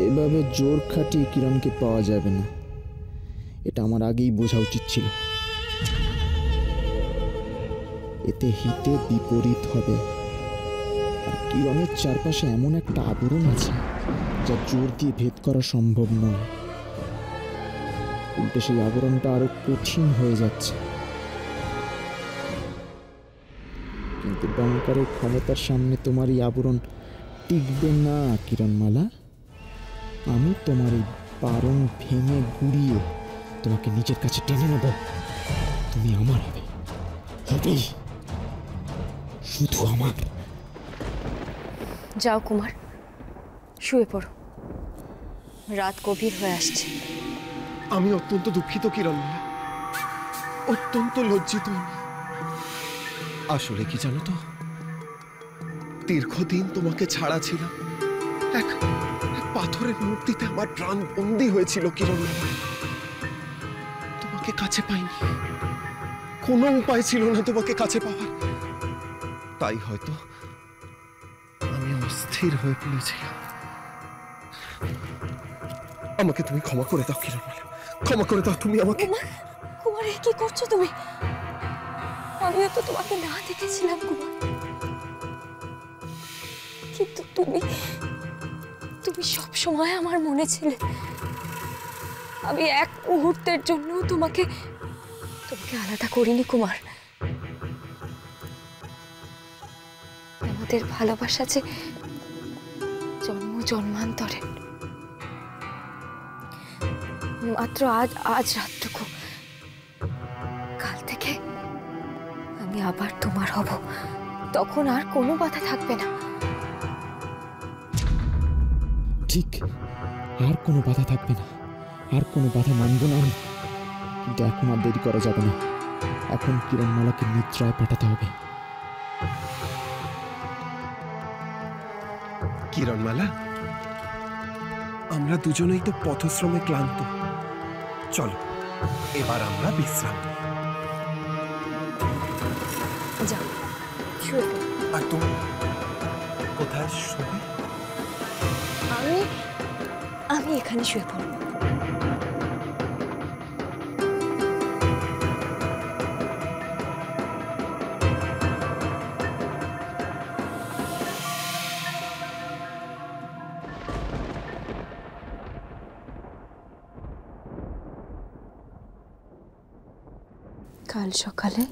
এভাবে জোর খাটিয়ে কিরণকে পাওয়া যাবে না, এটা আমার আগেই বোঝা উচিত ছিল। এতে হিতে বিপরীত হবে। আর কিরণের চারপাশে এমন একটা আবরণ আছে যা জোর দিয়ে ভেদ করা সম্ভব নয়। উল্টে সেই আবরণটা আরো কঠিন হয়ে যাচ্ছে। কিন্তু ডঙ্কারের ক্ষমতার সামনে তোমার এই আবরণ টিকবে না কিরণমালা। আমি তোমার এই বারণ ভেঙে গুড়িয়ে তোমাকে নিজের কাছে টেনে নেব। তুমি আমার হবে, হবেই শুধু আমার। যাও কুমার, শুয়ে পড়ো, রাত গভীর হয়ে আসছে। আমি অত্যন্ত দুঃখিত কিরণমালা, অত্যন্ত লজ্জিত। আসলে কি জানো তো, দীর্ঘদিন তোমাকে ছাড়া ছিলাম। এক পাথরের মূর্তিতে আমার প্রাণ বন্দী হয়েছিল কিরণমালা। তোমাকে কাছে পাইনি, কোনো উপায় ছিল না তোমাকে কাছে পাওয়ার। তাই হয়তো আমি অস্থির হয়ে পড়েছিলাম। আমাকে তুমি ক্ষমা করে দাও কিরণমালা, ক্ষমা করে দাও তুমি আমাকে। কুমার, কি করছো তুমি? আমিও তো তোমাকে না দেখেছিলাম কুমার, কিন্তু তুমি সব সময় আমার মনে ছিলে। আমি এক মুহূর্তের জন্য তোমাকে আলাদা করিনি কুমার। আমাদের ভালোবাসা যে জন্ম জন্মান্তরে। মাত্র আজ রাতটুকু, কাল থেকে আমি আবার তোমার হব। তখন আর কোনো বাধা থাকবে না। ঠিক, আর কোনো বাধা থাকবে না, আর কোনো বাধা মানব না আমি। কিন্তু এখন আর দেরি করা যাবে না। এখন কিরণমালাকে নিদ্রায় পাঠাতে হবে। কিরণমালা, আমরা দুজনেই তো পথশ্রমে ক্লান্ত। চলো এবার আমরা বিশ্রাম নিই। যাও, শুয়ে পড়ো। আর তুমি কোথায় শোবে? আমি এখানে শুয়ে পড়ব। কাল সকালে